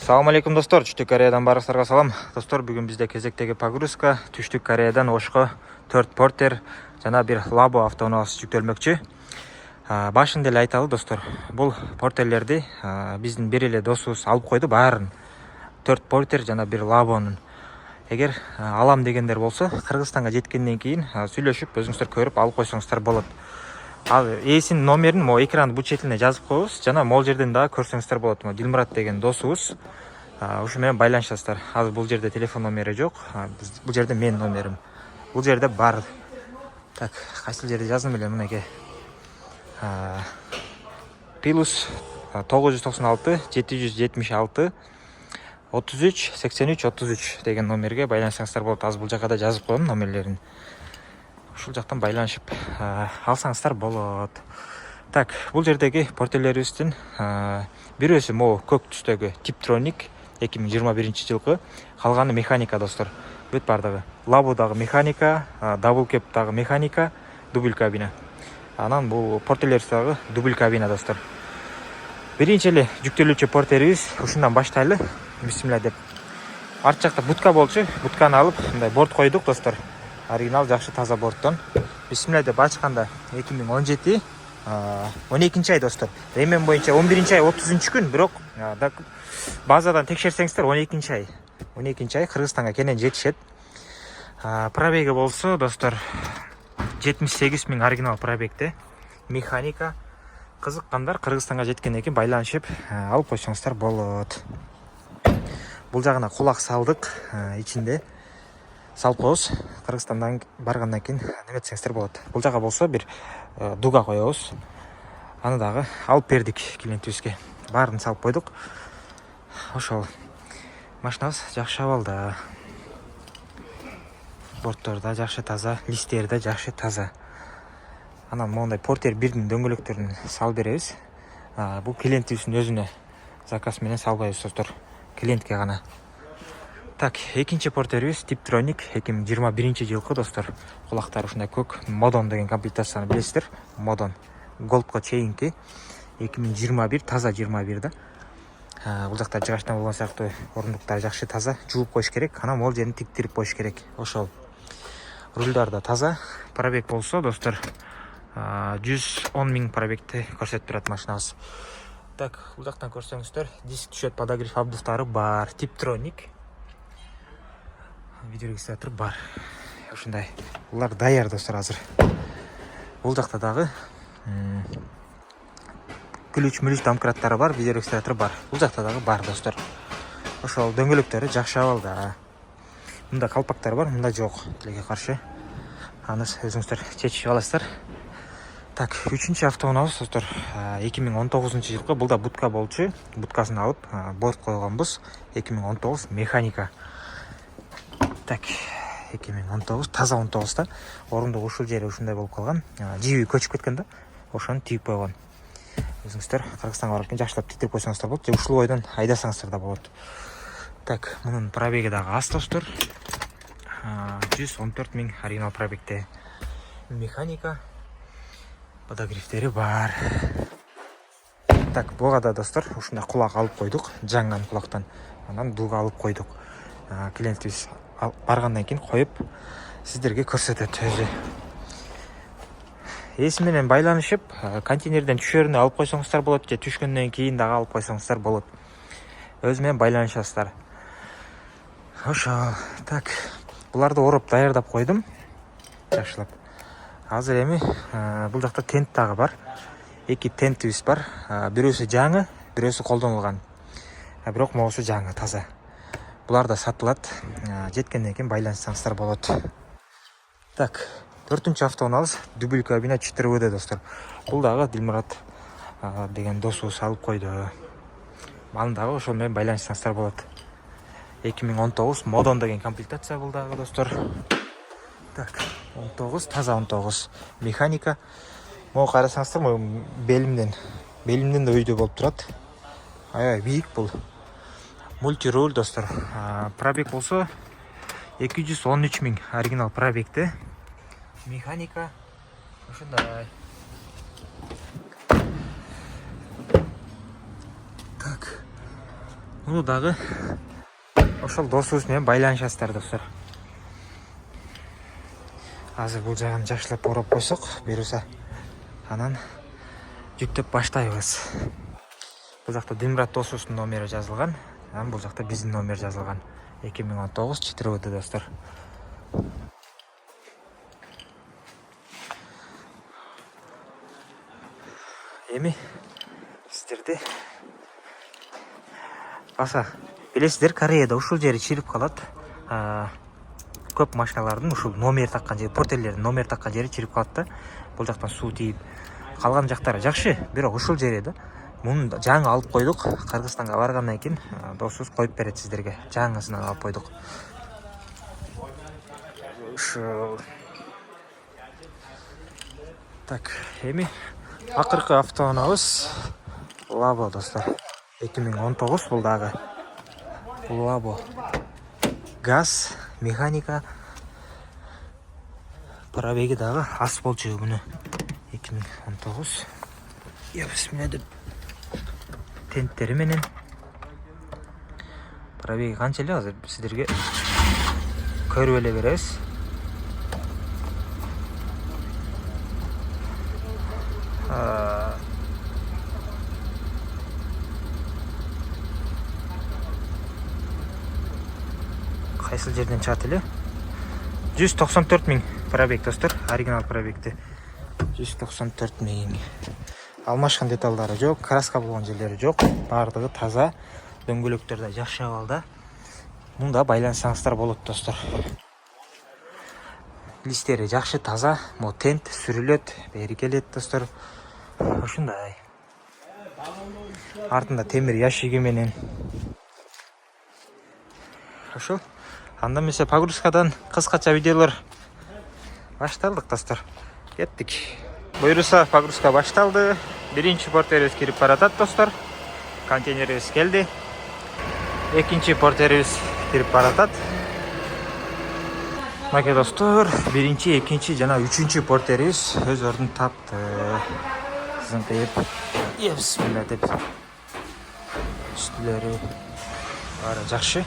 Assalamu алейкум достор, Түштүк Кореядан барыңыздарга салам. Достор, бүгүн бизде кезектеги погрузка Түштүк Кореядан Ошко 4 портер жана бир лабо автоунаасы жүктөлмөкчү. Башында эле айталы достор, бул портерлерди биздин бир эле досубуз алып койду баарын. 4 портер жана бир лабонун. Эгер алам дегендер болсо, Кыргызстанга жеткенден кийин сүйлөшүп, өзүңүздөр көрүп алып койсоңуздар болот. Ал эсинин номерин mo экрандын бут четине жазып коебуз жана могул жерден дагы көрсөңүздөр болот. Дилмурат деген досубуз. Ушу менен байланышасыздар. Азыр бул жерде телефон номери жок. Бул жерде менин номерим. Бул жерде бар. Так, кайсыл жерде жаздым эле мынеке. Плюс 996 776 33 83 33 деген номерге байланышсаңыздар болот. Азыр бул жака да жазып коем номерлерин. Ушул жактан байланышып алсаңыздар болот. Так, бул жердеги портерлерибиздин бирөөсү могу көк түстөгү Tiptronic 2021 жылкы, калганы механика достор. Бүт бардыгы. Лабодагы механика, дабл кептагы механика, дубль кабина. Анан бул портерлер дагы дубль кабина достор. Биринчи эле жүктөлүүчү портерибиз ушундан баштайлы. Бисмилла деп. Арт жакта будка болчу, будканы алып мындай борт койдук достор. Оригинал жакшы таза борттон. Бисмилла деп ачканда 2017 12 ай достор. Ремен боюнча 11 ай 30 күн, бирок базадан текшерсеңиздер 12 ай. 12 ай Кыргызстанга кенен жетишет. Пробеги болсо достор 78 000 оригинал пробегте. Механика. Кызыккандар Кыргызстанга жеткенден кийин байланышып алып койсоңуздар болот. Бул жагына кулак салдык, ичинде салып коебуз. Кыргызстандан баргандан кийин неметсеңиздер болот. Бул жага болсо бир дуга коебуз. Аны дагы алып бердик клиентибизге. Баарын салып койдук. Ошол. Машинабыз жакшы абалда. Борттор да жакшы таза, листтери да жакшы таза. Анан мондай портер бирдин дөңгөлөктөрүн салып беребиз. Бул клиентибиздин өзүнө заказ менен салбайбыз достор. Клиентке гана. Так, экинчи портерибиз Tiptronic 2021 жылкы достор. Кулактары ушундай көк, Modon деген комплектацияны билесиздер. Modon Goldко чейинки 2021 таза 21 да. Бул жакта жыгачтан болгон сыяктуу орундуктар жакшы таза, жууп коюш керек. Анан могул жерин тиктирип коюш керек. Ошол. Рульдар да таза. Пробег болсо достор 110 000 пробегти көрсөтүп турат машинабыз. Так, бул жактан көрсөңүздөр, диск түшөт, подогрев абдуфтары бар. Tiptronic видеорегистратор бар. Ушундай. Булар даяр достор азыр. Бул жакта дагы ключ домкраттары бар, видеорегистратор бар. Бул жакта дагы бар достор. Ошол дөңгөлөктөрү жакшы абалда. Мында калпактар бар, мында жок. Тилекке каршы. Аны өзүңүздөр чечип аласыздар. Так, үчүнчү автоунаабыз достор 2019 жылкы. Бул да будка болчу. Будкасын алып борт койгонбуз. 2019 механика. Так, 2019 таза 19 да. Орундук ушул жери ушундай болуп калган. Жиби көчүп кеткен да. Ошону тийип койгон. Өзүңүздөр Кыргызстанга барып жакшылап тиктирип койсоңуздар болот. Же ушул бойдон айдасаңыздар да болот. Так, мунун пробеги дагы аз достор. 114 000 оригинал пробегте. Механика. Подогревтери бар. Так, буга да достор ушундай кулак алып койдук. Жаңган кулактан. Анан дуга алып койдук. Клиентибиз баргандан кийин коюп сиздерге көрсөтөт өзү. Эси менен байланышып, контейнерден түшөрүнө алып койсоңуздар болот, же түшкөндөн кийин дагы алып койсоңуздар болот. Өзү менен байланышасыздар. Ошол. Так, буларды ороп даярдап койдум. Жакшылап. Азыр эми бул жакта тент дагы бар. Эки тентибиз бар. Бирөөсү жаңы, бирөөсү колдонулган. Бирок могусу жаңы, таза. Булар да сатылат. Жеткенден кийин байланышсаңыздар болот. Так, 4-чү автоунаабыз дубль кабина 4ВД достор. Бул дагы Дилмурат деген досубуз алып койду. Аны дагы ошол менен байланышсаңыздар болот. 2019 Modon деген комплектация бул дагы достор. Так, 19 таза 19 механика. Могу карасаңыздар, могу белимден да өйдө болуп турат. Аябай бийик бул. Мультируль достор. Пробег болсо 213 000 оригинал пробегте. Механика ушундай. Так. Муну дагы ошол досубуз менен байланышасыздар достор. Азыр бул жагын жакшылап ороп койсок, буюрса анан жүктөп баштайбыз. Бул жакта Димрат досубуздун номери жазылган, анан бул жакта биздин номер жазылган. 2019 4 достор. Эми сиздерди баса билесиздер, Кореяда ушул жери чирип калат. Көп машиналардын ушул номер таккан жери, портерлердин номер таккан жери чирип калат да. Бул жактан суу тийип, калган жактары жакшы, бирок ушул жери да. Муну жаңы алып койдук. Кыргызстанга баргандан кийин досубуз коюп берет сиздерге. Жаңысынан алып койдук. Ушул. Так, эми акыркы автоунаабыз Лабо достор. 2019 бул дагы. Лабо. Газ, механика. Пробеги дагы аз болчу муну. 2019. Я бисмилlah деп тенттери менен. Пробеги канча эле азыр сиздерге көрүп эле беребиз. Кайсыл жерден чыгат эле? 194 000 пробег достор, оригинал пробегти. 194 000. Алмашкан деталдары жок, краска болгон жерлери жок. Бардыгы таза, дөңгөлөктөр да жакшы абалда. Мында байлансаңыздар болот достор. Листери жакшы, таза, мо тент сүрүлөт, бери келет достор. Ушундай. Артында темир ящиги менен. Ошол. Анда эмесе погрузкадан кыскача видеолор башталдык достор. Кеттик. Буюрса погрузка башталды. Биринчи портерибиз кирип баратат достор. Контейнерибиз келди. Экинчи портерибиз кирип баратат. Мына достор, биринчи, экинчи жана үчүнчү портерибиз өз ордун тапты. Зыңкыйып, бисмилlah деп. Үстүлөрү баары жакшы.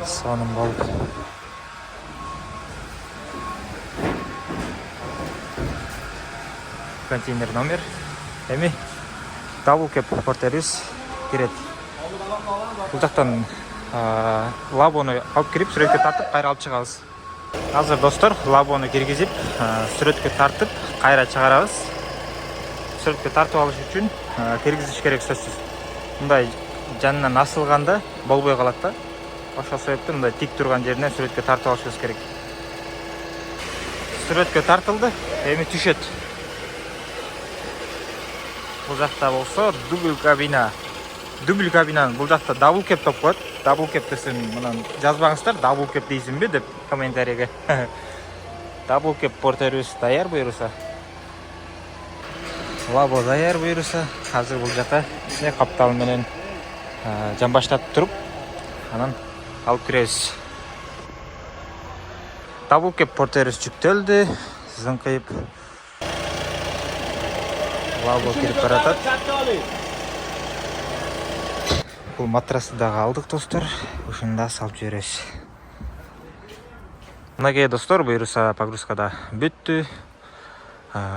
Сонун болуп. Контейнер номер. Эми дабл кеп портерибиз кирет. Бул жактан Лабону алып кирип, сүрөткө тартып, кайра алып чыгабыз. Азыр достор, Лабону киргизип, сүрөткө тартып, кайра чыгарабыз. Сүрөткө тартып алыш үчүн киргизиш керек сөзсүз. Мындай жанынан асылганда болбой калат да. Ошол себептен мындай тик турган жеринен сүрөткө тартып алышыбыз керек. Сүрөткө тартылды, эми түшөт. Бул жакта болсо дубль кабина. Дубль кабинаны бул жакта дабл кеп деп коет. Дабл кеп десем, мынан жазбаңыздар, дабл кеп дейсинби деп комментарийге. Дабл кеп портерибиз даяр буюрса. Лабо даяр буюрса, азыр бул жака снег капталы менен жамбаштап туруп, анан алып киребиз. Дабл кеп портерибиз жүктөлдү, зыңкыйып. Лабо кирип баратат. Бул матрасты дагы алдык достор. Ушуну да салып жиберебиз. Мынакей достор, буюрса погрузкада бүттү.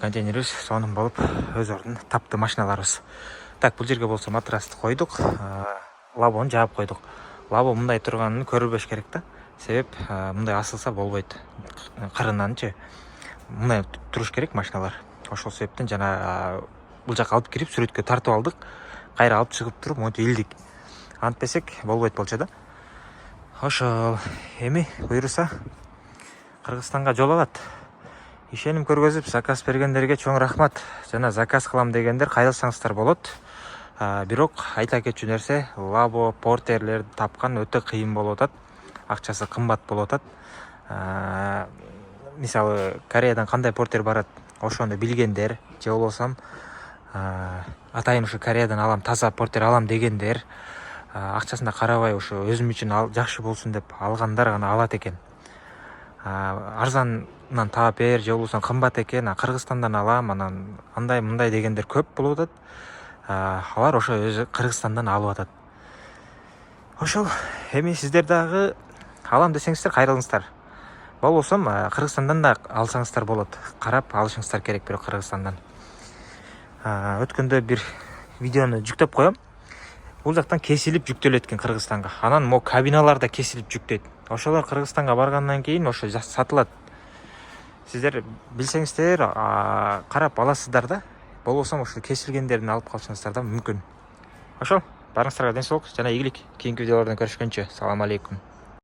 Контейнерибиз сонун болуп өз ордун тапты машиналарыбыз. Так, бул жерге болсо матрасты койдук. Лабону жаап койдук. Лабо мындай турганын көрүлбөш керек да. Себеп мындай асылса болбойт. Кырынанчы. Мындай туруш керек машиналар. Ошол себептен жана бул жака алып кирип сүрөткө тартып алдык. Кайра алып чыгып туруп монтип илдик. Антпесек болбойт болчу да. Ошол. Эми буюрса Кыргызстанга жол алат. Ишеним көргөзүп, заказ бергендерге чоң рахмат. Жана заказ кылам дегендер кайрылсаңыздар болот. Бирок айта кетчү нерсе, Лабо портерлерди тапкан өтө кыйын болуп атат. Акчасы кымбат болуп атат. Мисалы, Кореядан кандай портер барат, ошону билгендер, же болбосо атайын ушу Кореядан алам, таза портер алам дегендер, акчасына карабай ушу өзүм үчүн жакшы болсун деп алгандар гана алат экен. Арзандан таап бер, же болбосо кымбат экен, Кыргызстандан алам, анан андай мындай дегендер көп болуп атат. Алар ошо өзү Кыргызстандан алып атат. Ошол эми сиздер дагы алам десеңиздер кайрылыңыздар. Болбосом Кыргызстандан да алсаңыздар болот. Карап алышыңыздар керек бирок Кыргызстандан. Өткөндө бир видеону жүктөп коем. Бул жактан кесилип жүктөлөт экен Кыргызстанга. Анан мо кабиналар да кесилип жүктөйт. Ошолор Кыргызстанга баргандан кийин ошо сатылат. Сиздер билсеңиздер, карап аласыздар да. Болбосом ошо кесилгендерин алып калышыңыздар да мүмкүн. Ошол, барыңыздарга ден соолук жана ийгилик. Кийинки видеолордон көрүшкөнчө, салам алейкум.